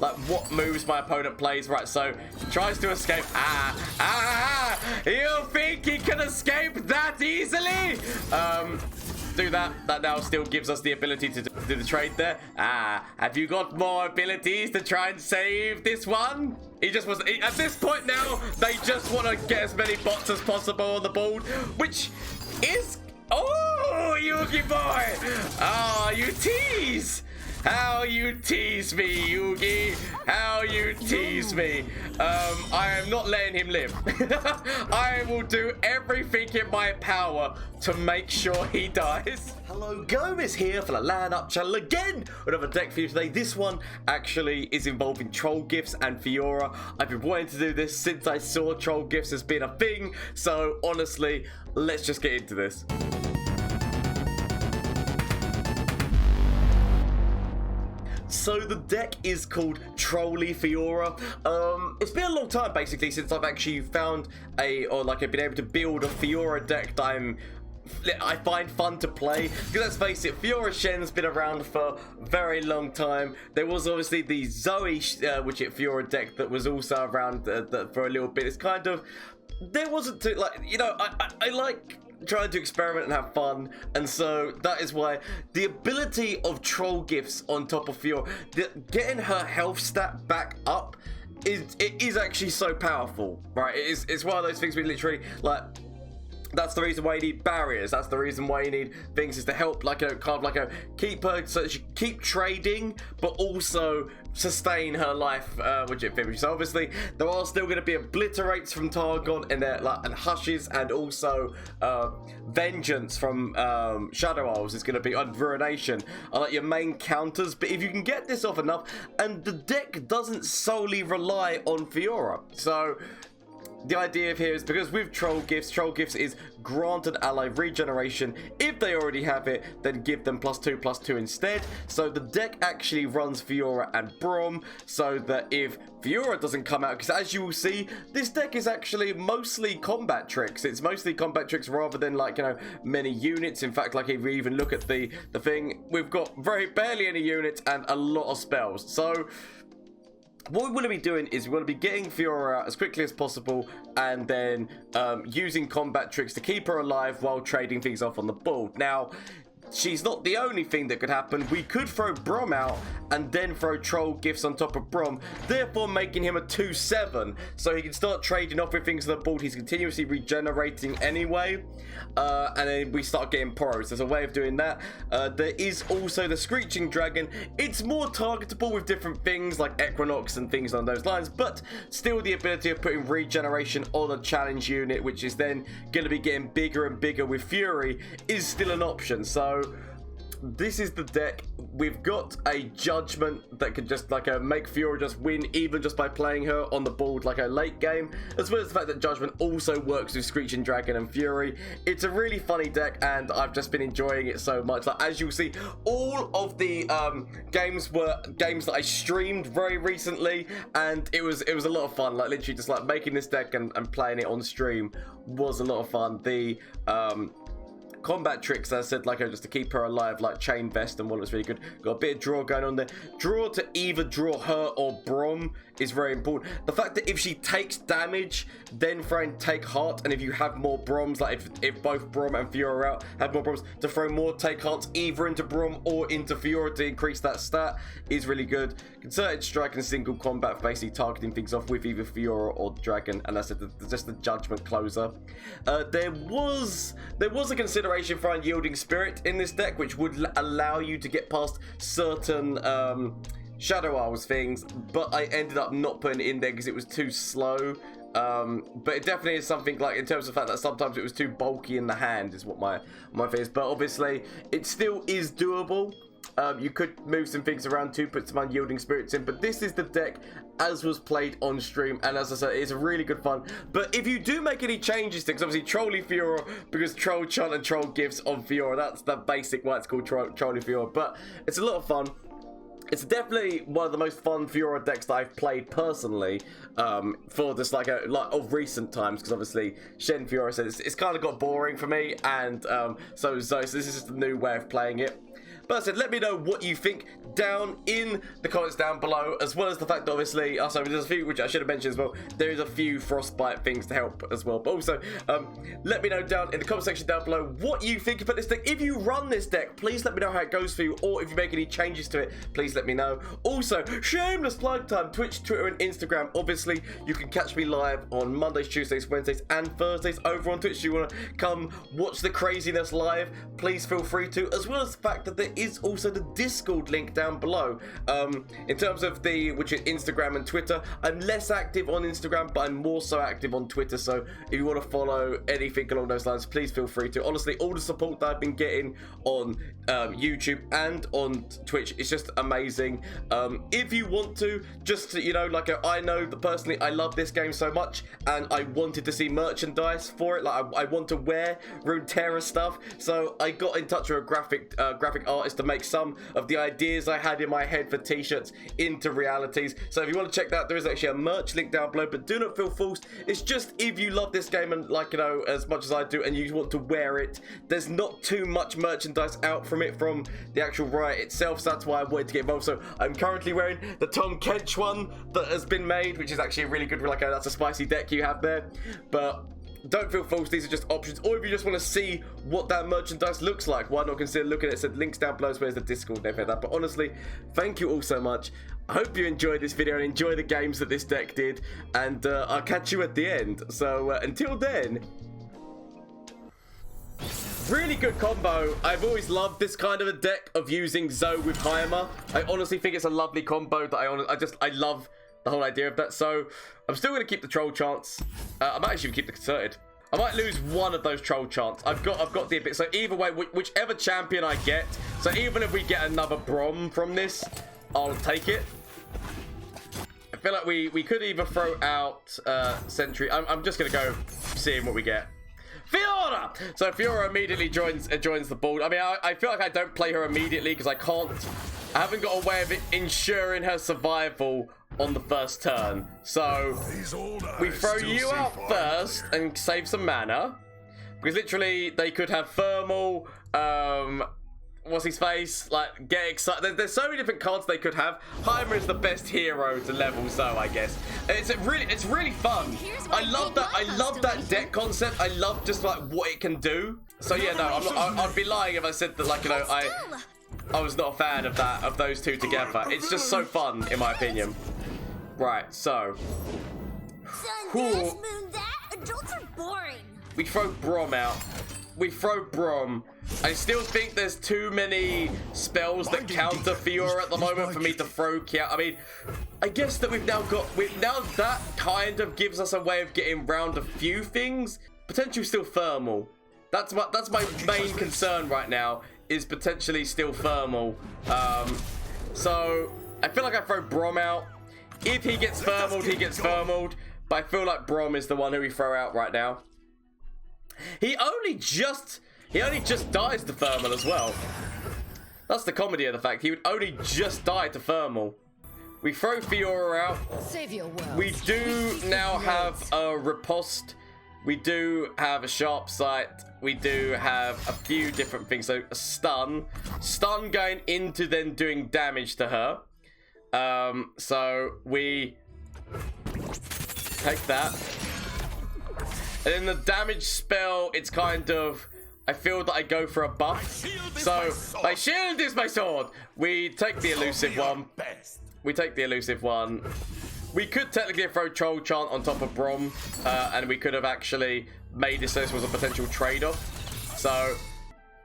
like what moves my opponent plays. Right, so tries to escape. You think he can escape that easily? Do that. That now still gives us the ability to do the trade there. Have you got more abilities to try and save this one? He just was at this point now. They just want to get as many bots as possible on the board, which is Yugi boy. You tease. How you tease me, Yugi. How you tease me. I am not letting him live. I will do everything in my power to make sure he dies. Hello, Gomez here for the LAN Up channel again. Another deck for you today. This one actually is involving troll gifts and Fiora. I've been wanting to do this since I saw troll gifts as being a thing. So honestly, let's just get into this. So the deck is called Trolly Fiora. It's been a long time basically since I've actually found been able to build a Fiora deck that I find fun to play. Because let's face it, Fiora Shen's been around for a very long time. There was obviously the Zoe Fiora deck that was also around for a little bit. It's kind of, there wasn't too, I like trying to experiment and have fun, and so that is why the ability of troll gifts on top of Fiora, getting her health stat back up, is actually so powerful, right? It's one of those things we literally that's the reason why you need barriers. That's the reason why you need things, is to help keep her, so she keep trading, but also sustain her life, so obviously there are still going to be obliterates from Targon and and hushes, and also vengeance from Shadow Isles is going to be on Ruination are your main counters. But if you can get this off enough, and the deck doesn't solely rely on Fiora, so the idea of here is, because with troll gifts is granted ally regeneration. If they already have it, then give them +2/+2 instead. So the deck actually runs Fiora and Braum, so that if Fiora doesn't come out, because as you will see, this deck is actually mostly combat tricks. It's mostly combat tricks rather than many units. In fact, if we even look at the thing, we've got barely any units and a lot of spells. So what we want to be doing is we want to be getting Fiora out as quickly as possible, and then using combat tricks to keep her alive while trading things off on the board. Now, she's not the only thing that could happen. We could throw Braum out and then throw troll gifts on top of Braum, therefore making him a 2/7, so he can start trading off with things on the board. He's continuously regenerating anyway, and then we start getting poros. There's a way of doing that. There is also the Screeching Dragon. It's more targetable with different things like Equinox and things on those lines, but still the ability of putting regeneration on a challenge unit, which is then going to be getting bigger and bigger with Fury, is still an option. So this is the deck. We've got a Judgment that can just make Fiora just win, even just by playing her on the board a late game, as well as the fact that Judgment also works with Screeching Dragon and Fury. It's a really funny deck, and I've just been enjoying it so much. As you'll see, all of the games were games that I streamed very recently, and it was a lot of fun. Literally just making this deck and playing it on stream was a lot of fun. The combat tricks, as I said, just to keep her alive, like Chain Vest and Wallet's really good. Got a bit of draw going on there. Draw to either draw her or Braum is very important. The fact that if she takes damage, then throw and take heart, and if you have more Braums, if both Braum and Fiora are out, have more Braums, to throw more take hearts either into Braum or into Fiora to increase that stat is really good. Concerted Strike and single combat, basically targeting things off with either Fiora or Dragon, and that's just the Judgment closer. There was a consideration for Unyielding Spirit in this deck, which would allow you to get past certain Shadow Isles things, but I ended up not putting it in there because it was too slow. But it definitely is something, in terms of the fact that sometimes it was too bulky in the hand, is what my thing is. But obviously it still is doable. You could move some things around to put some Unyielding Spirits in, but this is the deck as was played on stream, and as I said, it's really good fun. But if you do make any changes to things, obviously Trolly Fiora, because Troll Chant and Troll Gifts on Fiora, that's the basic why it's called Trolly Fiora, but it's a lot of fun. It's definitely one of the most fun Fiora decks that I've played personally, for this of recent times, because obviously Shen Fiora said it's kind of got boring for me, and so this is just a new way of playing it. But as I said, let me know what you think down in the comments down below, as well as the fact that obviously, also there's a few which I should have mentioned as well. There is a few frostbite things to help as well. But also, let me know down in the comment section down below what you think about this deck. If you run this deck, please let me know how it goes for you, or if you make any changes to it, please let me know. Also, shameless plug time: Twitch, Twitter, and Instagram. Obviously, you can catch me live on Mondays, Tuesdays, Wednesdays, and Thursdays over on Twitch. If you want to come watch the craziness live, please feel free to, as well as the fact that there is also the Discord link down below. In terms of which is Instagram and Twitter, I'm less active on Instagram, but I'm more so active on Twitter. So if you want to follow anything along those lines, please feel free to. Honestly, all the support that I've been getting on YouTube and on Twitch is just amazing. If you want to, just you know, like I know that personally I love this game so much, and I wanted to see merchandise for it. Like I want to wear Runeterra stuff, so I got in touch with a graphic artist to make some of the ideas I had in my head for t-shirts into realities. So if you want to check that, there is actually a merch link down below, but do not feel forced. It's just if you love this game and, like, you know, as much as I do, and you want to wear it, there's not too much merchandise out from it from the actual Riot itself, so that's why I wanted to get involved. So I'm currently wearing the Tom Kench one that has been made, which is actually a really good, like, that's a spicy deck you have there. But don't feel forced, these are just options. Or if you just want to see what that merchandise looks like, why not consider looking at it? Said links down below, so there's the Discord and everything like that. But honestly, thank you all so much. I hope you enjoyed this video and enjoy the games that this deck did, and I'll catch you at the end. So until then, really good combo. I've always loved this kind of a deck of using Zoe with Heimer. I honestly think it's a lovely combo that I love the whole idea of that. So I'm still going to keep the troll chance. I might actually keep the concerted. I might lose one of those troll chants. I've got the ability. So either way, whichever champion I get, so even if we get another Braum from this, I'll take it. I feel like we could either throw out Sentry. I'm just going to go seeing what we get. Fiora! So Fiora immediately joins the board. I mean, I feel like I don't play her immediately because I haven't got a way of ensuring her survival on the first turn. So we throw you out first and save some mana, because literally they could have thermal, what's his face, like, get excited. There's so many different cards they could have. Heimer is the best hero to level Zoe, I guess. It's really fun. I love that deck concept. I love just like what it can do. So yeah, no, I'd be lying if I said that, like, you know, I was not a fan of those two together. It's just so fun, in my opinion. Right, so adults are boring. We throw Braum out. We throw Braum. I still think there's too many spells that counter Fiora at the moment for me to throw Kia. I mean, I guess that now that kind of gives us a way of getting around a few things. Potentially still thermal. That's my main concern right now, is potentially still thermal. So I feel like I throw Braum out. If he gets thermaled, he gets thermaled. But I feel like Braum is the one who we throw out right now. He only just dies to thermal as well. That's the comedy of the fact. He would only just die to thermal. We throw Fiora out. Save your world. We do now have a riposte. We do have a sharp sight. We do have a few different things. So a stun going into then doing damage to her. So we take that. And then the damage spell, it's kind of, I feel that I go for a buff. So my shield is my sword. We take the elusive one. We could technically throw Troll Chant on top of Braum, and we could have actually made this so this was a potential trade-off. So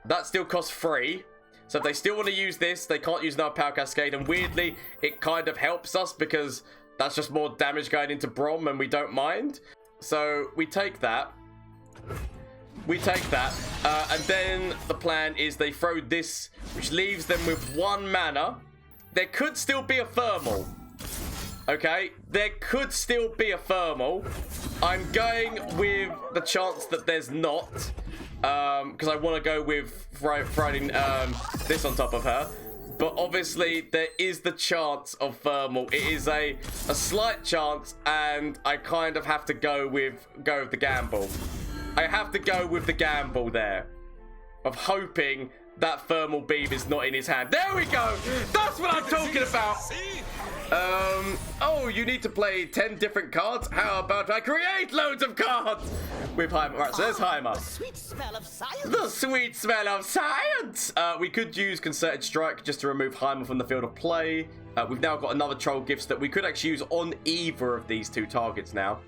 that still costs 3. So if they still want to use this, they can't use another Power Cascade. And weirdly, it kind of helps us because that's just more damage going into Braum, and we don't mind. So we take that. And then the plan is they throw this, which leaves them with 1 mana. There could still be a thermal. Okay, there could still be a thermal. I'm going with the chance that there's not, because I want to go with throwing this on top of her. But obviously, there is the chance of thermal. It is a slight chance, and I kind of have to go with the gamble. I have to go with the gamble there of hoping that thermal beam is not in his hand. There we go. That's what I'm talking about. Oh, you need to play 10 different cards? How about I create loads of cards with Heimer? Right, so there's Heimer. The sweet smell of science. The sweet smell of science. We could use Concerted Strike just to remove Heimer from the field of play. We've now got another Troll Gifts that we could actually use on either of these two targets now.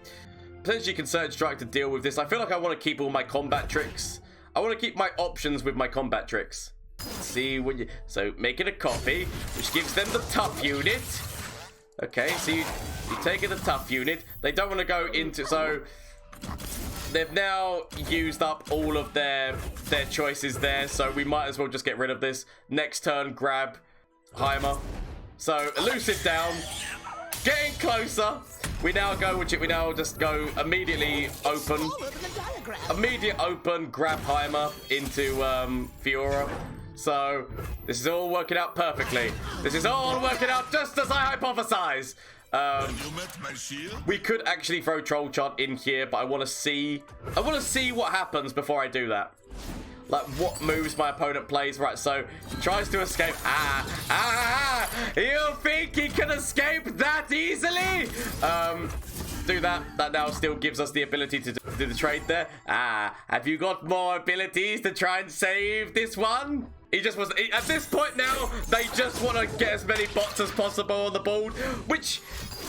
Potentially Concerted Strike to deal with this. I feel like I want to keep all my combat tricks. I want to keep my options with my combat tricks. Let's see what you... So, making a copy, which gives them the tough unit. Okay, so you take it the tough unit. They don't want to go into... So, they've now used up all of their choices there. So, we might as well just get rid of this. Next turn, grab Heimer. So, elusive down. Getting closer. We now just go immediately open. Immediate open, grab Heimer into Fiora. So, this is all working out perfectly. This is all working out just as I hypothesize. We could actually throw Troll Chant in here, but I want to see what happens before I do that. Like, what moves my opponent plays. Right, so, he tries to escape. You think he can escape that easily? Do that. That now still gives us the ability to do the trade there. Have you got more abilities to try and save this one? He just was... At this point now, they just want to get as many bots as possible on the board, which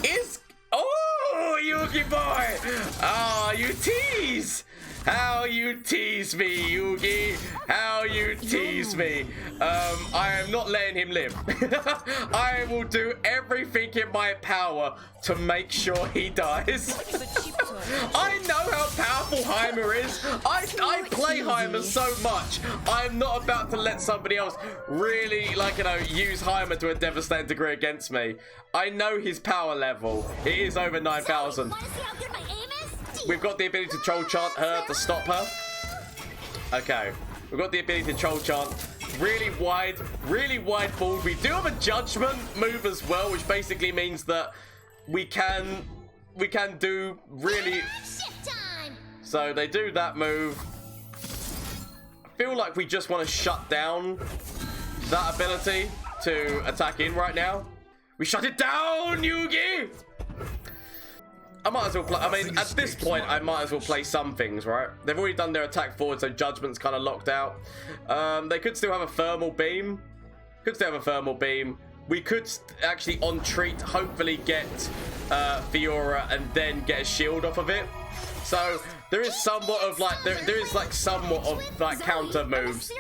is... Oh, Yugi boy! Oh, you tease! How you tease me, Yugi. How you tease me. I am not letting him live. I will do everything in my power to make sure he dies. I know how powerful Heimer is. I play Heimer so much. I'm not about to let somebody else really, like, you know, use Heimer to a devastating degree against me. I know his power level. It is over 9,000. We've got the ability to Troll Chant her to stop her. Okay. We've got the ability to Troll Chant. Really wide board. We do have a Judgment move as well, which basically means that we can do really... So they do that move. I feel like we just want to shut down that ability to attack in right now. We shut it down, Yugi! I might as well play... I mean, at this point, I might as well play some things, right? They've already done their attack forward, so Judgment's kind of locked out. They could still have a Thermal Beam. We could actually, on treat, hopefully get Fiora and then get a shield off of it. So, there is somewhat of, like... There is, like, somewhat of, like, counter moves.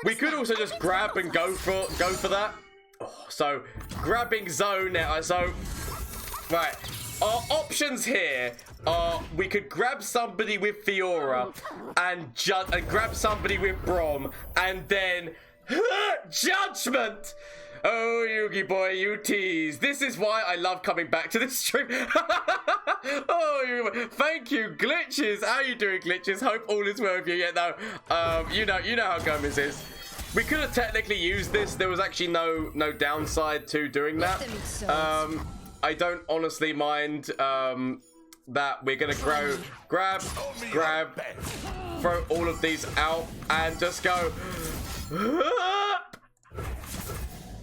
We could also just grab and go for that. Oh, so, grabbing Zoe now. So, right... Our options here are we could grab somebody with Fiora and grab somebody with Braum and then Judgment. Oh, Yugi boy, you tease. This is why I love coming back to this stream. Oh, thank you, Glitches. How you doing, Glitches? Hope all is well with you. Yeah, no, you know how Gomez is. We could have technically used this. There was actually no downside to doing that. I don't honestly mind that we're going to grab, throw all of these out and just go.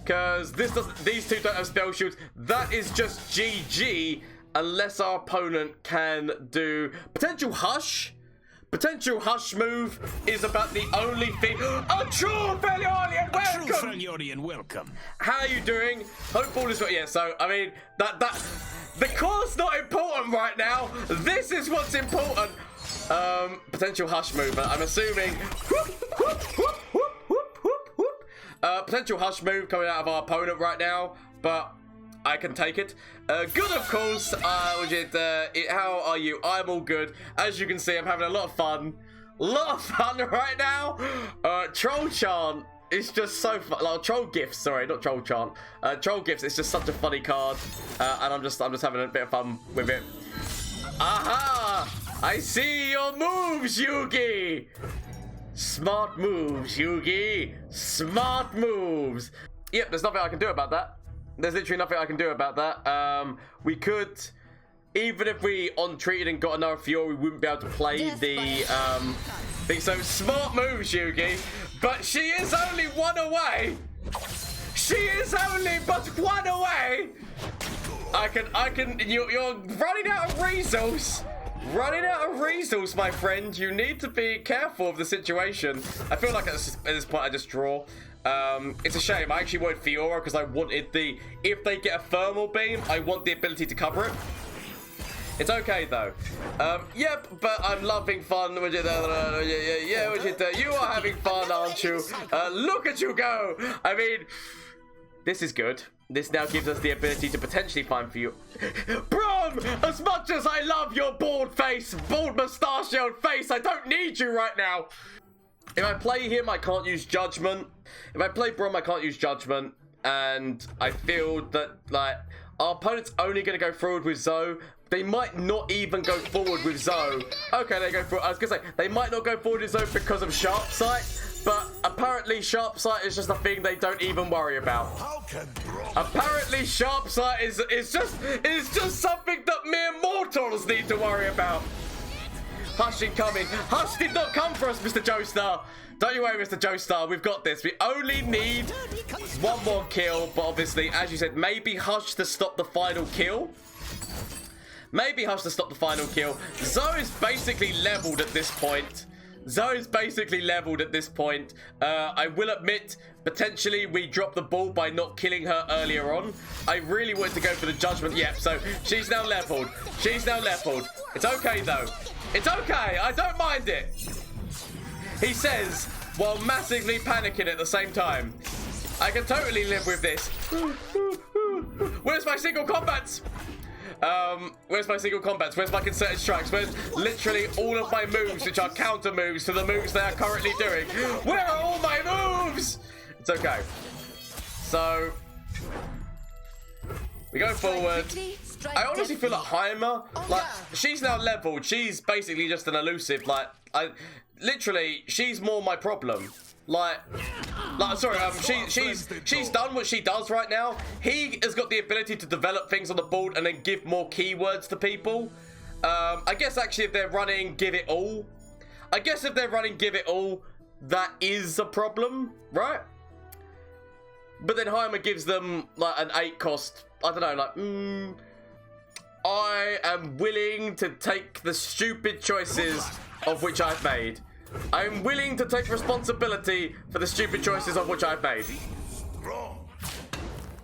Because these two don't have spell shields. That is just GG unless our opponent can do potential Hush. Potential Hush move is about the only thing. A true Feliorian, welcome! A true Feliorian, welcome. How are you doing? Hope all is well. Yeah, so, I mean, the core's not important right now. This is what's important. Potential Hush move, I'm assuming. Potential Hush move coming out of our opponent right now, but I can take it. Good, of course. How are you? I'm all good. As you can see, I'm having a lot of fun. Right now. Troll Chant is just so fun. Like, Troll Gifts, sorry, not Troll Chant. Troll Gifts is just such a funny card, and I'm just having a bit of fun with it. Aha! I see your moves, Yugi. Smart moves, Yugi. Smart moves. Yep, there's nothing I can do about that. There's literally nothing I can do about that. We could even if we on-treated and got another Fiora, we wouldn't be able to play the thing. So smart moves, Yugi. But she is only one away. She is only but one away. You're running out of resource. Running out of resource, my friend. You need to be careful of the situation. I feel like at this point I just draw. It's a shame. I actually wanted Fiora because I wanted if they get a thermal beam, I want the ability to cover it. It's okay though. Yep, but I'm loving fun. You are having fun, aren't you? Look at you go. I mean, this is good. This now gives us the ability to potentially find for you. Braum, as much as I love your bald mustachioed face, I don't need you right now. If I play him, I can't use Judgment. If I play Braum, I can't use Judgment. And I feel that, like, our opponent's only going to go forward with Zoe. They might not even go forward with Zoe. Okay, they go forward. I was going to say, they might not go forward with Zoe because of Sharp Sight. But apparently Sharp Sight is just a thing they don't even worry about. Apparently Sharp Sight is just something that mere mortals need to worry about. Hush incoming. Hush did not come for us, Mr. Joestar. Don't you worry, Mr. Joestar. We've got this. We only need one more kill. But obviously, as you said, maybe Hush to stop the final kill. Maybe Hush to stop the final kill. Zoe's basically leveled at this point. I will admit, potentially we dropped the ball by not killing her earlier on. I really wanted to go for the Judgment. Yep, so she's now leveled. It's okay, though. It's okay. I don't mind it. He says, while massively panicking at the same time. I can totally live with this. Where's my single combats? Where's my single combats? Where's my concerted strikes? Where's literally all of my moves, which are counter moves to the moves they are currently doing? Where are all my moves? It's okay. So we go forward. I honestly feel like Heimer, like, she's now leveled. She's basically just an elusive. Literally, she's more my problem. She's done what she does right now. He has got the ability to develop things on the board and then give more keywords to people. I guess actually if they're running Give It All, that is a problem, right? But then Heimer gives them like an 8 cost. I don't know, like, I am willing to take the stupid choices of which I've made. I'm willing to take responsibility for the stupid choices of which I've made.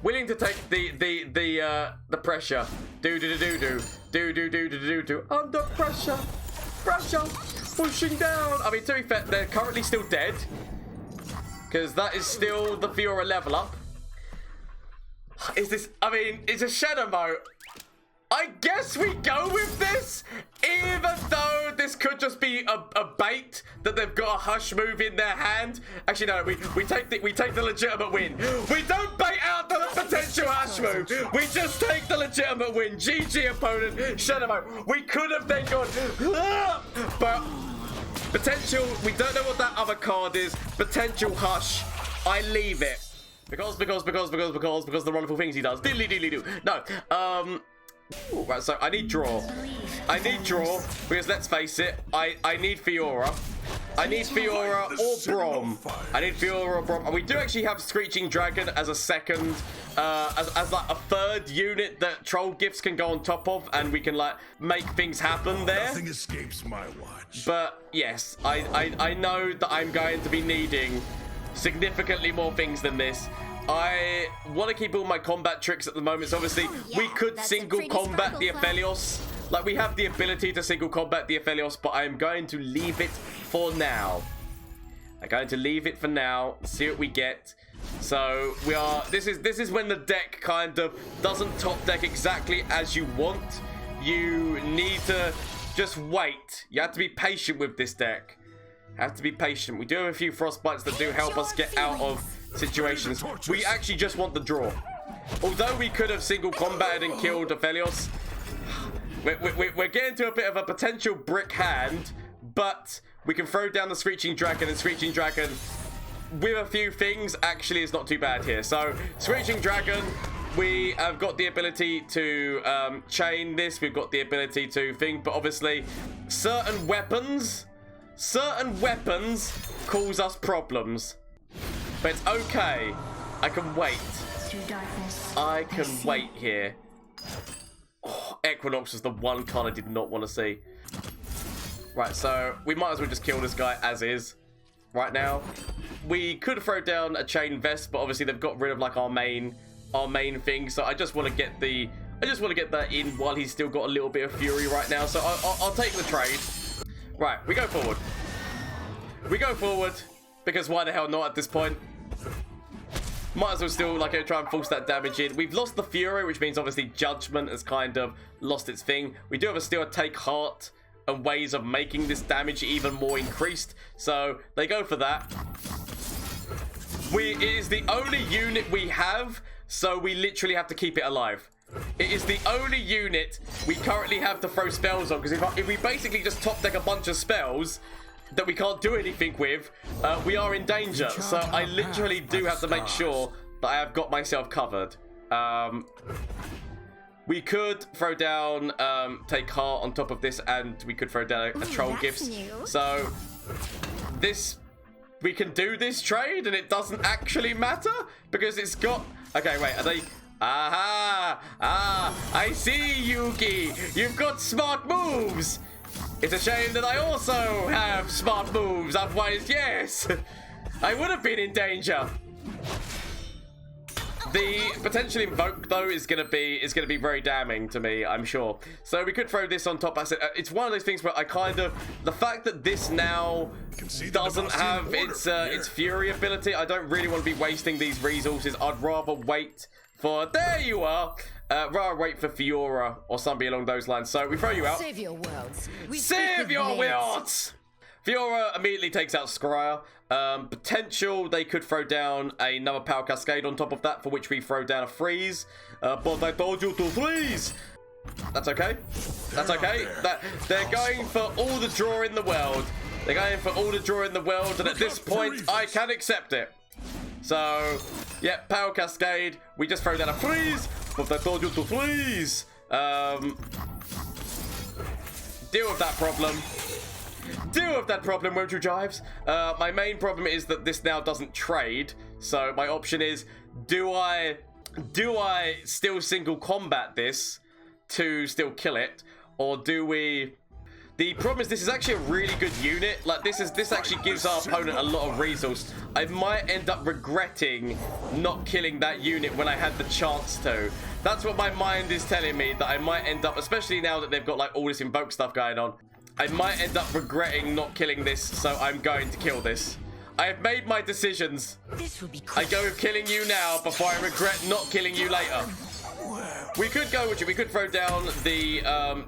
Willing to take the pressure. Do. Under pressure. Pushing down. I mean, to be fair, they're currently still dead. Because that is still the Fiora level up. It's a shadow mode. I guess we go with this, even though this could just be a bait that they've got a Hush move in their hand. Actually, no, we take the legitimate win. We don't bait out the potential Hush move. We just take the legitimate win. GG opponent, Shadow Mode. We could have then gone, but potential. We don't know what that other card is. Potential Hush. I leave it because the wonderful things he does. Diddly diddly do. No. Ooh, right, so I need draw because let's face it, I need Fiora. I need Fiora or Braum. And we do actually have Screeching Dragon as a second, as like a third unit that troll gifts can go on top of, and we can like make things happen there. Nothing escapes my watch. But yes, I know that I'm going to be needing significantly more things than this. I want to keep all my combat tricks at the moment. So obviously, we could single combat the Aphelios. Like, we have the ability to single combat the Aphelios, but I'm going to leave it for now. See what we get. So we are. This is when the deck kind of doesn't top deck exactly as you want. You need to just wait. You have to be patient with this deck. We do have a few frostbites that do help us get out of situations. We actually just want the draw. Although we could have single combated and killed Aphelios, we're getting to a bit of a potential brick hand, but we can throw down the Screeching Dragon, and Screeching Dragon with a few things actually is not too bad here. So Screeching Dragon, We have got the ability to chain this. We've got the ability to think, but obviously certain weapons cause us problems. But it's okay. I can wait. I can wait here. Oh, Equinox was the one card I did not want to see. Right, so we might as well just kill this guy as is right now. We could throw down a chain vest, but obviously they've got rid of like our main thing. So I just want to get that in while he's still got a little bit of fury right now. So I'll take the trade. Right, we go forward. We go forward because why the hell not at this point? Might as well still like try and force that damage in. We've lost the fury, which means obviously judgment has kind of lost its thing. We do have still a take heart and ways of making this damage even more increased. So they go for that. It is the only unit we have, so we literally have to keep it alive. It is the only unit we currently have to throw spells on, because if we basically just top deck a bunch of spells that we can't do anything with, we are in danger. So I literally do have to make sure that I have got myself covered. We could throw down take heart on top of this, and we could throw down a troll gifts. So this, we can do this trade and it doesn't actually matter because it's got, okay, wait, are they, I see, Yuki, you've got smart moves. It's a shame that I also have smart moves, otherwise, yes, I would have been in danger. The potential invoke though is gonna be very damning to me, I'm sure. So we could throw this on top. I said it's one of those things where I kind of, the fact that this now doesn't have its fury ability, I don't really want to be wasting these resources. I'd rather wait for, there you are, rather wait for Fiora or something along those lines. So we throw you out. Save your worlds. Save your worlds. Fiora immediately takes out Scryer. Potential, they could throw down another Power Cascade on top of that, for which we throw down a freeze. But I told you to freeze! That's okay. That's okay. They're going for all the draw in the world. They're going for all the draw in the world, and at this point, I can accept it. So, yeah, Power Cascade. We just throw down a freeze. But I told you to freeze. Deal with that problem. Deal with that problem, won't you, Jives? My main problem is that this now doesn't trade. So my option is, do I still single combat this to still kill it, or do we? The problem is this is actually a really good unit. Like this actually gives our opponent a lot of resource. I might end up regretting not killing that unit when I had the chance to. That's what my mind is telling me, that I might end up, especially now that they've got like all this invoke stuff going on. I might end up regretting not killing this, so I'm going to kill this. I have made my decisions. This will be I go with killing you now before I regret not killing you later. We could go with you. We could throw down the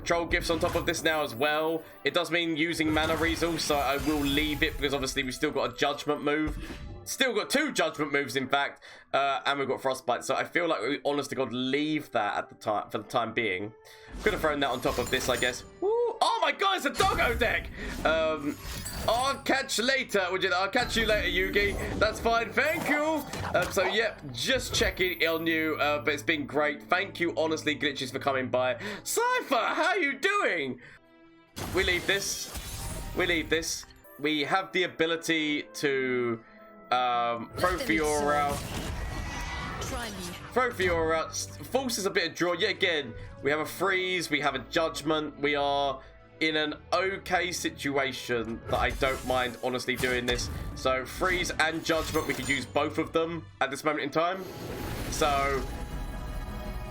troll gifts on top of this now as well. It does mean using mana resource, so I will leave it because obviously we've still got a judgment move. Still got 2 judgment moves, in fact, and we've got frostbite. So I feel like we, honest to God, leave that at the time for the time being. Could have thrown that on top of this, I guess. Woo! Oh my God, it's a doggo deck. I'll catch later. I'll catch you later, Yugi. That's fine. Thank you. So yeah, just checking on you. But it's been great. Thank you, honestly, Glitches, for coming by. Cypher, how you doing? We leave this. We leave this. We have the ability to throw Fiora out. Throw Fiora out. Forces a bit of draw. Yet again, we have a freeze. We have a judgment. We are in an okay situation that I don't mind honestly doing this. So freeze and judgment, we could use both of them at this moment in time. So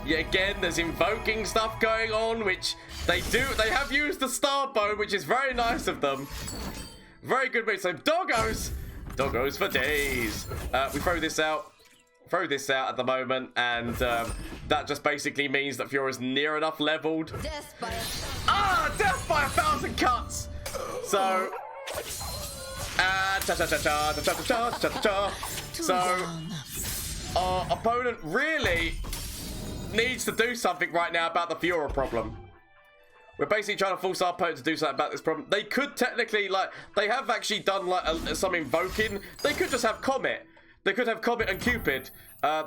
yet again, there's invoking stuff going on, which they have used the star bone, which is very nice of them. Very good move. So doggos for days. We throw this out at the moment, and that just basically means that Fiora's near enough leveled. Death by Death by 1,000 cuts. So so our opponent really needs to do something right now about the Fiora problem. We're basically trying to force our opponent to do something about this problem. They could technically, like, they have actually done like some invoking. They could just have Comet. They could have Comet and Cupid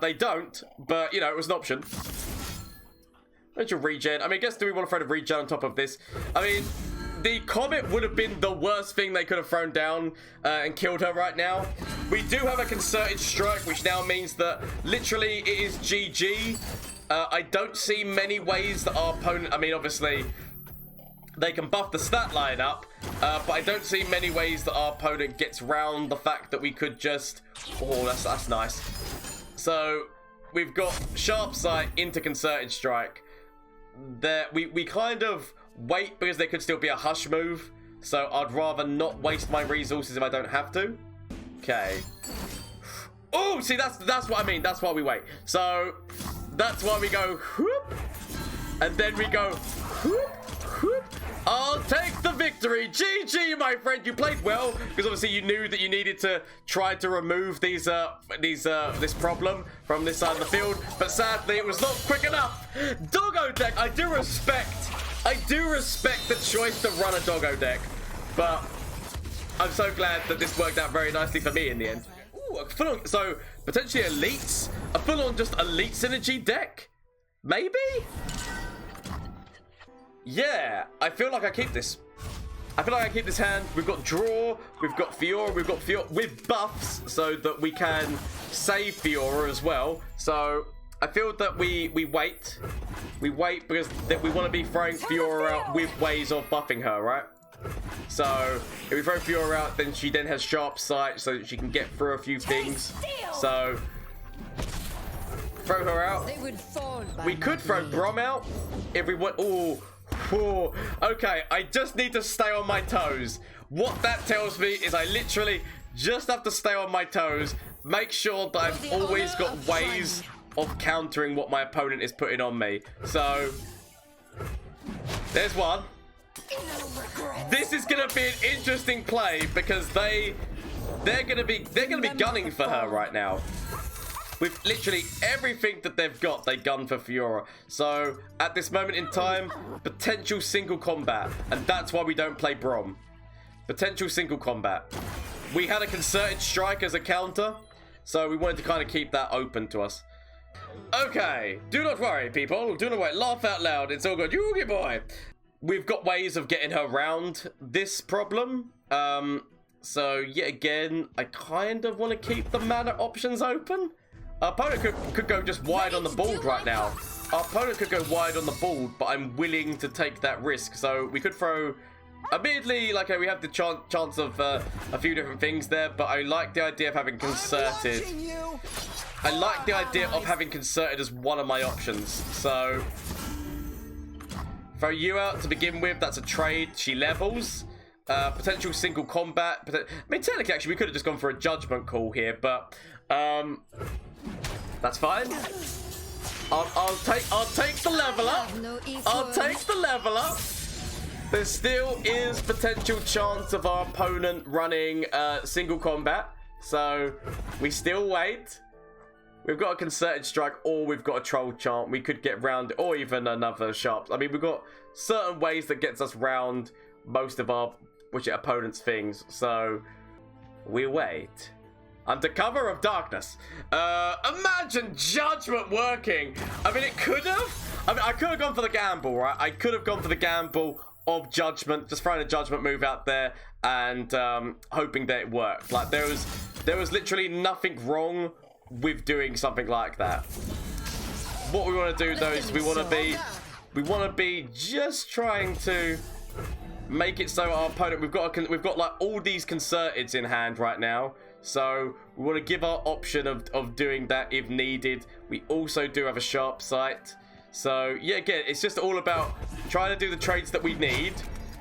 They don't, but, you know, it was an option. Major regen. I mean, I guess do we want to throw the regen on top of this? I mean, the Comet would have been the worst thing they could have thrown down and killed her right now. We do have a Concerted Strike, which now means that literally it is GG. I don't see many ways that our opponent... I mean, obviously, they can buff the stat line up, but I don't see many ways that our opponent gets round the fact that we could just... Oh, that's nice. So, we've got Sharp Sight into Concerted Strike. There, we kind of wait because there could still be a hush move, so I'd rather not waste my resources if I don't have to. Okay. Oh, see, that's what I mean. That's why we wait. So that's why we go whoop, and then we go whoop, whoop. I'll take the victory. GG, my friend. You played well because obviously you knew that you needed to try to remove this problem from this side of the field, but sadly it was not quick enough. Doggo deck. I do respect the choice to run a doggo deck, but I'm so glad that this worked out very nicely for me in the end. Ooh, a full-on, so potentially elites, a full-on just elite synergy deck, maybe. Yeah, I feel like I keep this. I feel like I keep this hand. We've got draw, we've got Fiora, with buffs so that we can save Fiora as well. So I feel that we wait. We wait because we want to be throwing Fiora out with ways of buffing her, right? So if we throw Fiora out, then she then has Sharp Sight so that she can get through a few things. So throw her out. We could throw Braum out if we want. Ooh. Ooh, okay, I just need to stay on my toes. What that tells me is I literally just have to stay on my toes, make sure that I've always got ways of countering what my opponent is putting on me. So there's one. This is gonna be an interesting play because they're gonna be gunning for her right now. With literally everything that they've got, they gun for Fiora. So, at this moment in time, potential single combat. And that's why we don't play Braum. Potential single combat. We had a Concerted Strike as a counter, so we wanted to kind of keep that open to us. Okay, do not worry, people. Do not worry. Laugh out loud. It's all good. Yugi boy. We've got ways of getting her around this problem. So, yet again, I kind of want to keep the mana options open. Our opponent could go just wide on the board right now. Our opponent could go wide on the board, but I'm willing to take that risk. So we could throw... Admittedly, like we have the chance of a few different things there, but I like the idea of having Concerted. I like the idea of having Concerted as one of my options. So throw you out to begin with. That's a trade. She levels. Potential single combat. I mean, technically, actually, we could have just gone for a judgment call here, but... that's fine. I'll take the level up. I'll take the level up. There still is potential chance of our opponent running single combat, so we still wait. We've got a Concerted Strike, or we've got a Troll Chant. We could get round, or even another Sharp. I mean, we've got certain ways that gets us round most of our opponent's things, so we wait. Under cover of darkness. Imagine Judgment working. I mean, it could have. I mean, I could have gone for the gamble, right? I could have gone for the gamble of Judgment, just throwing a Judgment move out there and hoping that it worked. Like, there was literally nothing wrong with doing something like that. What we want to do, though, is we want to be just trying to make it so our opponent, we've got like all these Concerteds in hand right now. So we want to give our option of doing that if needed. We also do have a Sharp Sight. So yeah, again, it's just all about trying to do the trades that we need,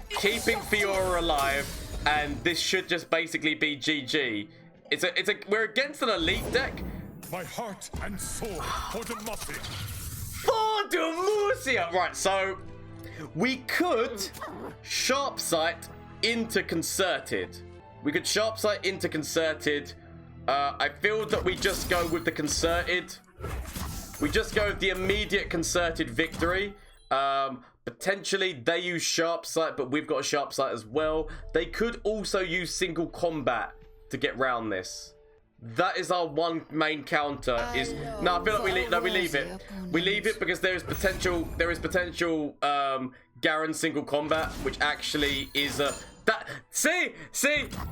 keeping Fiora alive, and this should just basically be GG. We're against an elite deck. My heart and soul for Demacia. For Demacia! Right, so we could Sharp Sight into Concerted. We could Sharp Sight into Concerted. I feel that we just go with the Concerted. We just go with the immediate Concerted victory. Potentially, they use Sharp Sight, but we've got a Sharp Sight as well. They could also use single combat to get round this. That is our one main counter. I feel like we leave it. We leave it because there is potential Garen single combat, which actually is a see,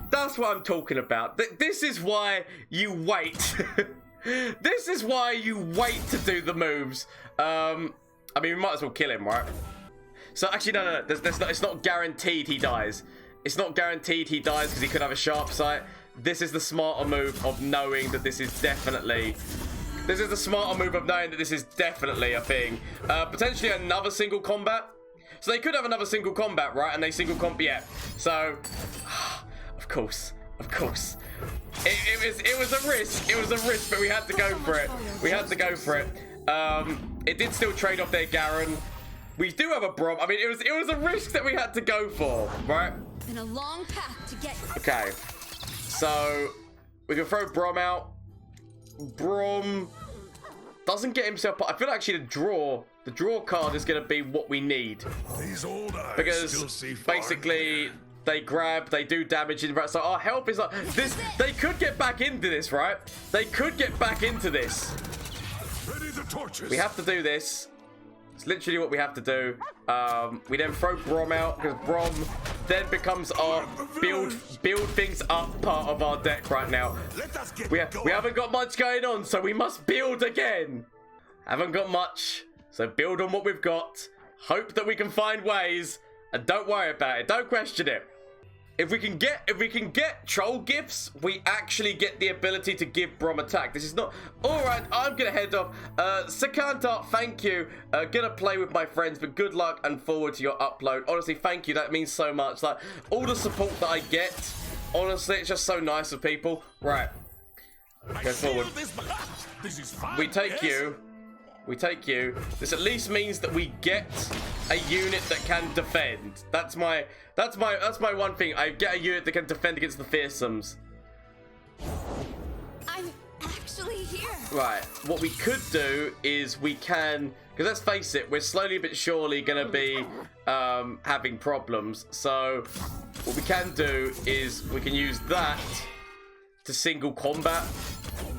that's what I'm talking about. This is why you wait. This is why you wait to do the moves. I mean, we might as well kill him, right? So actually, no. It's not guaranteed he dies. It's not guaranteed he dies because he could have a sharp sight. This is the smarter move of knowing that this is definitely... This is the smarter move of knowing that this is definitely a thing. Potentially another single combat. So they could have another single combat, right? And they single combat, yeah. So, of course. It was a risk. It was a risk, but we had to go for it. It did still trade off their Garen. We do have a Braum. I mean, it was a risk that we had to go for, right? Been a long path to get. Okay. So, we can throw Braum out. Braum doesn't get himself... I feel like actually the draw card is going to be what we need. These old eyes because still see basically they grab, they do damage in... So our help is like... They could get back into this, right? They could get back into this. Ready the torches. We have to do this. It's literally what we have to do. We then throw Braum out because Braum then becomes our build things up part of our deck right now. We haven't got much going on, so we must build again. Haven't got much, so build on what we've got. Hope that we can find ways, and don't worry about it. Don't question it. If we can get troll gifts, we actually get the ability to give Braum attack. This is not... Alright, I'm gonna head off. Sakanta, thank you. Gonna play with my friends, but good luck and forward to your upload. Honestly, thank you. That means so much. Like, all the support that I get, honestly, it's just so nice of people. Right. Go forward. We take you. We take you. This at least means that we get a unit that can defend. That's my one thing. I get a unit that can defend against the fearsomes. I'm actually here. Right. What we could do is we can, because let's face it, we're slowly but surely gonna be having problems. So what we can do is we can use that to single combat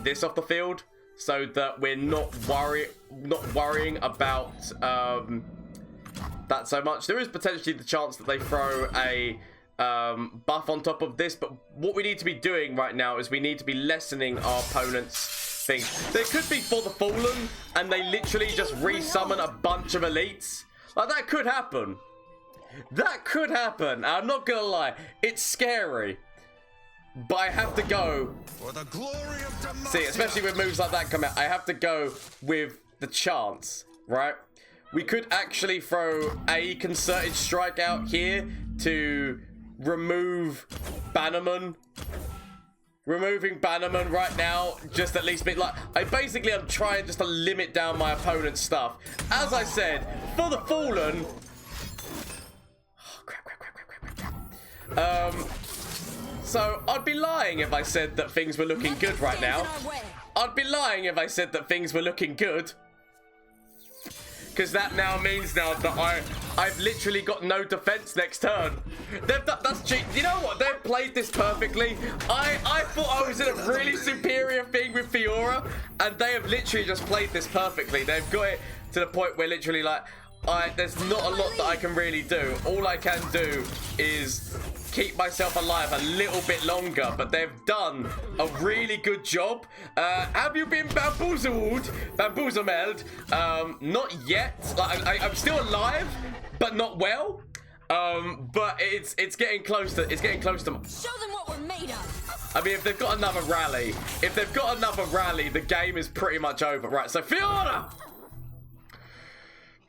this off the field, so that we're not worrying about that so much. There is potentially the chance that they throw a buff on top of this, but what we need to be doing right now is we need to be lessening our opponent's things. There could be For the Fallen, and they literally just resummon a bunch of elites. Like, that could happen. That could happen. I'm not gonna lie, it's scary. But I have to go. For the glory of democracy. See, especially with moves like that come out, I have to go with the chance, right? We could actually throw a concerted strike out here to remove Bannerman. Removing Bannerman right now, just at least like, I'm trying just to limit down my opponent's stuff. As I said, For the Fallen. Oh, crap. So, I'd be lying if I said that things were looking good right now. I'd be lying if I said that things were looking good. Because that now means that I've literally got no defense next turn. That's cheap. You know what? They've played this perfectly. I thought I was in a really superior thing with Fiora, and they have literally just played this perfectly. They've got it to the point where literally, like, there's not a lot that I can really do. All I can do is keep myself alive a little bit longer, but they've done a really good job. Have you been bamboozled? Not yet. Like, I'm still alive, but not well. But it's getting close to. It's getting close to. Show them what we're made of. I mean, if they've got another rally, the game is pretty much over. Right. So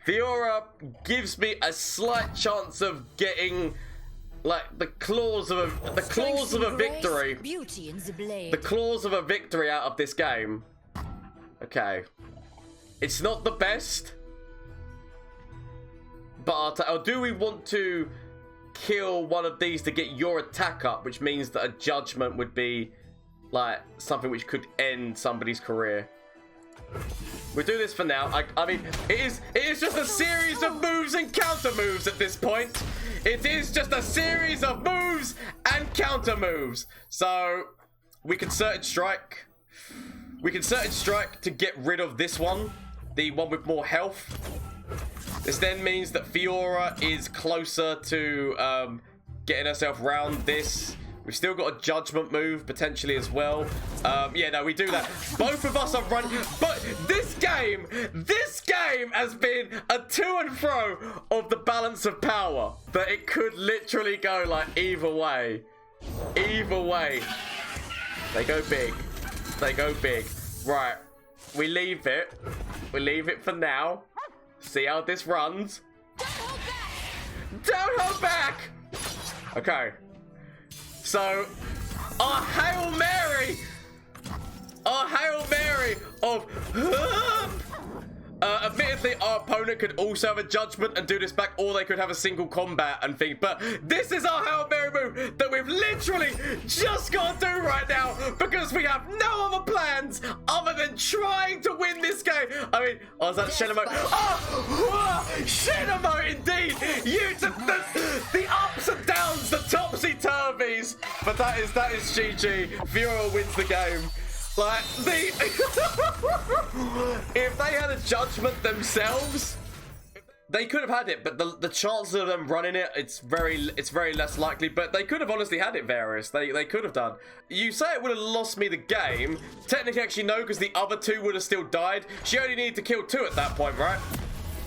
Fiora gives me a slight chance of getting, like, the claws of a victory. Beauty in the blade. The claws of a victory out of this game. Okay. It's not the best. But do we want to kill one of these to get your attack up, which means that a judgment would be, like, something which could end somebody's career? We'll do this for now. I mean, it is just a series of moves and counter moves at this point. It is just a series of moves and counter moves. So, We can Certain Strike. We can Certain Strike to get rid of this one. The one with more health. This then means that Fiora is closer to getting herself round this. We've still got a Judgment move potentially as well. Yeah, no, we do that. Both of us are running. But this game has been a to and fro of the balance of power. But it could literally go like either way. Either way. They go big. They go big. Right. We leave it. We leave it for now. See how this runs. Don't hold back! Okay. So, our Hail Mary! Our Hail Mary of... admittedly, our opponent could also have a Judgment and do this back, or they could have a single combat and thing. But this is our Hail Mary move that we've literally just got to do right now because we have no other plans other than trying to win this game. I mean, oh, is that Shenamo? Oh, Shenamo indeed! The ups and downs, the topsy-turvies. But that is GG. Fiora wins the game. Like, if they had a Judgment themselves, they could have had it, but the chances of them running it, it's very less likely, but they could have honestly had it, Varus. They could have done. You say it would have lost me the game. Technically, actually, no, because the other two would have still died. She only needed to kill 2 at that point, right?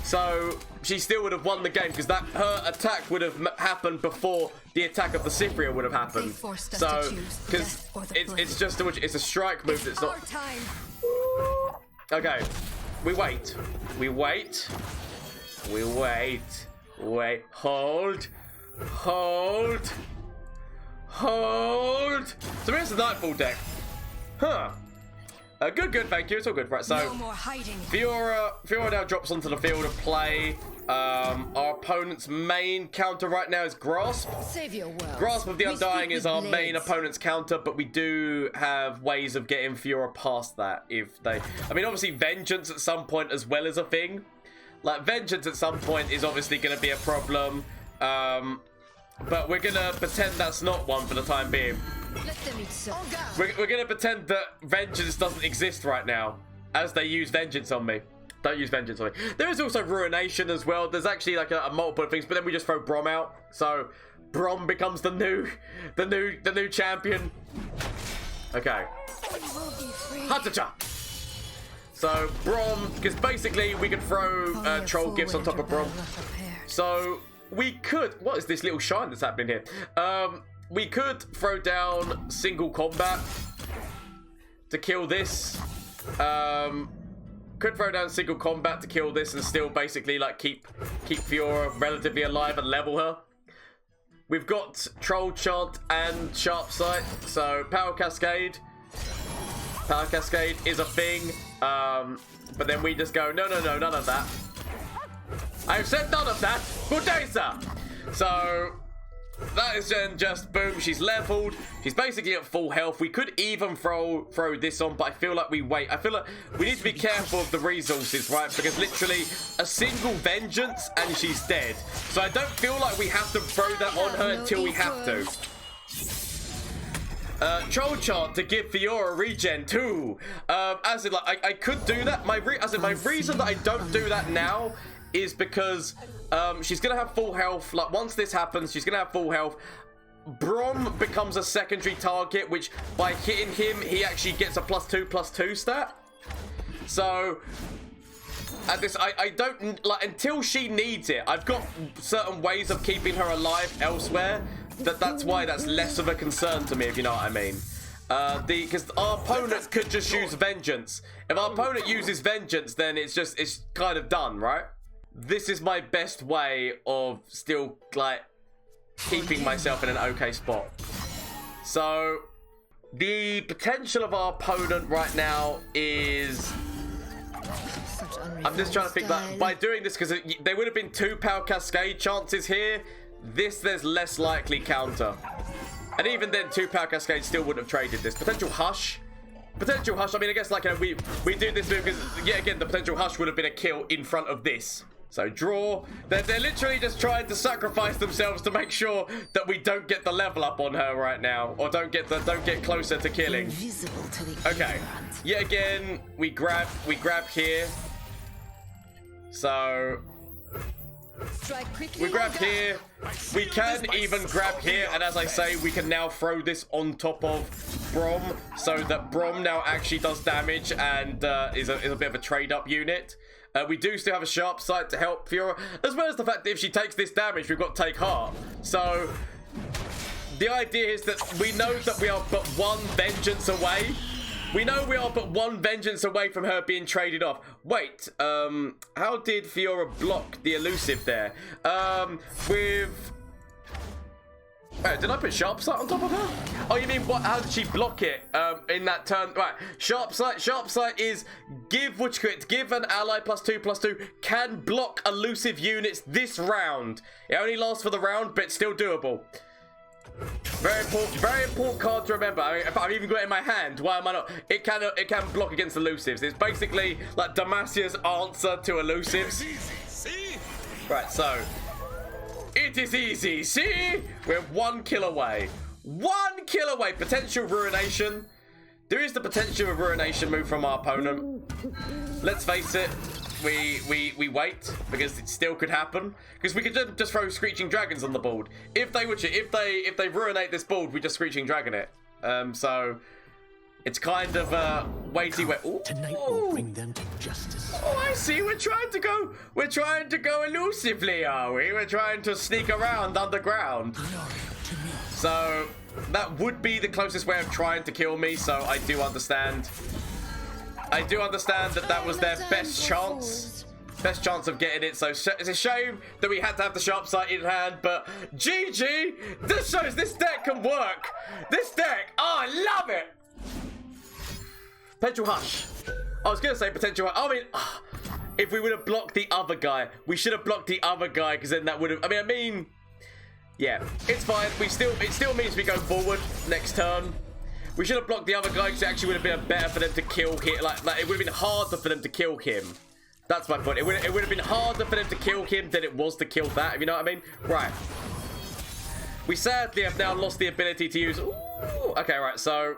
So she still would have won the game because her attack would have happened before the attack of the Cyphria would have happened. So because it's just it's a strike move that's not. Okay, we wait. Hold. So here's the Nightfall deck. Huh. Good, thank you. It's all good, right? So, no more hiding. Fiora now drops onto the field of play. Our opponent's main counter right now is Grasp. Save your world. Grasp of the Undying is our main opponent's counter, but we do have ways of getting Fiora past that if they... I mean, obviously, Vengeance at some point as well is a thing. Like, Vengeance at some point is obviously going to be a problem. But we're going to pretend that's not one for the time being. Let them eat so. We're going to pretend that Vengeance doesn't exist right now as they use Vengeance on me. Don't use Vengeance on me. There is also Ruination as well. There's actually like a multiple of things, but then we just throw Braum out. So Braum becomes the new champion. Okay. Hatacha. So Braum, because basically we could throw troll gifts on top of Braum. So we could. What is this little shine that's happening here? We could throw down single combat to kill this. Could throw down single combat to kill this and still basically like keep Fiora relatively alive and level her. We've got Troll Chant and Sharp Sight, so Power Cascade. Power Cascade is a thing, but then we just go, no, none of that. I've said none of that. Good day, sir. So that is then just boom. She's leveled. She's basically at full health. We could even throw this on, but I feel like we wait. I feel like we need to be careful of the resources, right? Because literally a single Vengeance and she's dead. So I don't feel like we have to throw that on her until we have to. Troll Chant to give Fiora regen too. As in, like, I could do that. My reason that I don't do that now is because she's gonna have full health. Like, once this happens, she's gonna have full health. Braum becomes a secondary target, which by hitting him, he actually gets a +2/+2 stat. So at this, I don't like until she needs it. I've got certain ways of keeping her alive elsewhere. That's why that's less of a concern to me, if you know what I mean. Because our opponent could just use Vengeance. If our opponent uses Vengeance, then it's kind of done, right? This is my best way of still, like, keeping myself in an okay spot. So, the potential of our opponent right now is... I'm just trying to think that by doing this, because there would have been 2 Power Cascade chances here. There's less likely counter. And even then, 2 Power Cascade still wouldn't have traded this. Potential Hush. I mean, I guess, like, we do this move because, yet again, the potential Hush would have been a kill in front of this. So draw. They're literally just trying to sacrifice themselves to make sure that we don't get the level up on her right now, or don't get closer to killing. Invisible to the Okay. Yet again, we grab here. So Strike quickly. we grab here. We can even grab here, and as I say, we can now throw this on top of Braum, so that Braum now actually does damage and is a bit of a trade-up unit. We do still have a sharp sight to help Fiora, as well as the fact that if she takes this damage, we've got Take Heart. So the idea is that we know that we are but one vengeance away. We know we are but one vengeance away from her being traded off. Wait, how did Fiora block the elusive there? With... did I put Sharp Sight on top of her? Oh, you mean what? How did she block it in that turn? Right, Sharp Sight is give an ally +2/+2 can block elusive units this round. It only lasts for the round, but it's still doable. Very important card to remember. I mean, if I've even got it in my hand, why am I not? It can block against elusives. It's basically like Damasia's answer to elusives. See? Right, so it is easy. See, we're 1 kill away. 1 kill away. Potential ruination. There is the potential of ruination move from our opponent. Let's face it. We wait because it still could happen, because we could just throw Screeching Dragons on the board. If they ruinate this board, we just Screeching Dragon it. So it's kind of waity. Tonight will bring them to justice. Oh, I see. We're trying to go elusively, are we? We're trying to sneak around underground. So that would be the closest way of trying to kill me. So I do understand. That was their best chance of getting it. So it's a shame that we had to have the Sharp Sight in hand, but GG, this shows this deck can work. This deck, oh, I love it. Potential Hush. I was going to say potential Hush. I mean, if we would have blocked the other guy, we should have blocked the other guy, because then that would have, I mean, yeah, it's fine. It still means we go forward next turn. We should have blocked the other guy, because it actually would have been better for them to kill him. Like it would have been harder for them to kill him. That's my point. It would have been harder for them to kill him than it was to kill that, if you know what I mean? Right. We sadly have now lost the ability to use... Ooh, okay, right, so...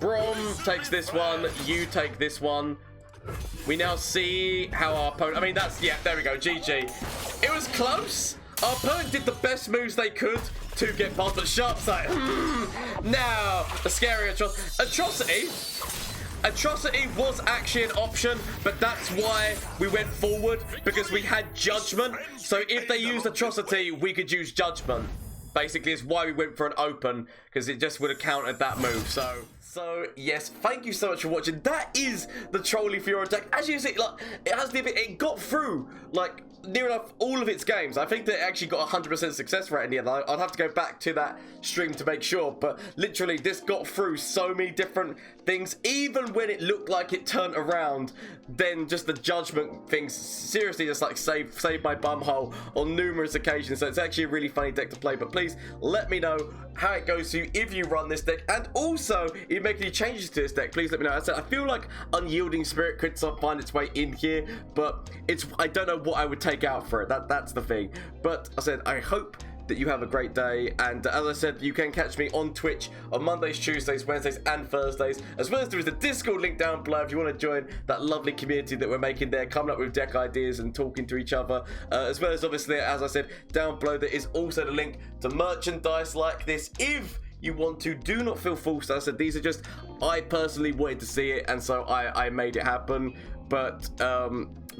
Braum takes this one. You take this one. We now see how our opponent... I mean, that's... Yeah, there we go. GG. It was close. Our opponent did the best moves they could to get past, but Sharp Sight. Now, the scary Atrocity. Atrocity was actually an option, but that's why we went forward, because we had Judgment. So if they used Atrocity, we could use Judgment. Basically, is why we went for an open, because it just would have countered that move. So yes, thank you so much for watching. That is the Trolly Fiora deck. As you see, like it got through like near enough all of its games. I think that it actually got 100% success rate in the end. I'd have to go back to that stream to make sure, but literally this got through so many different things. Even when it looked like it turned around, then just the Judgment things seriously just like saved my bumhole on numerous occasions. So it's actually a really funny deck to play. But please let me know how it goes to you if you run this deck, and also if you make any changes to this deck, please let me know. As I said, I feel like Unyielding Spirit could find its way in here, but I don't know what I would take out for it. That's the thing. But I said, I hope that you have a great day, and as I said, you can catch me on Twitch on Mondays, Tuesdays, Wednesdays and Thursdays, as well as there is a Discord link down below if you want to join that lovely community that we're making there, coming up with deck ideas and talking to each other, as well as obviously, as I said, down below there is also the link to merchandise like this if you want to. Do not feel forced. As I said, these are just, I personally wanted to see it, and so I made it happen. But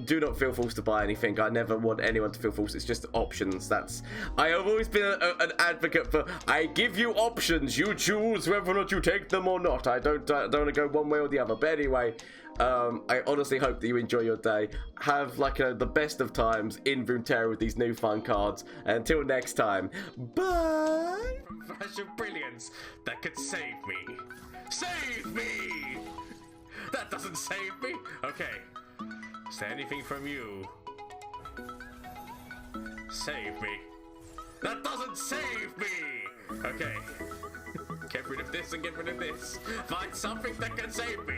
do not feel forced to buy anything. I never want anyone to feel forced. It's just options. I have always been an advocate for, I give you options. You choose whether or not you take them or not. I don't want to go one way or the other. But anyway, I honestly hope that you enjoy your day. Have like the best of times in Runeterra with these new fun cards. Until next time, bye. Flash of brilliance that could save me. Save me! That doesn't save me. Okay. Is there anything from you? Save me. That doesn't save me! Okay. Get rid of this and get rid of this. Find something that can save me.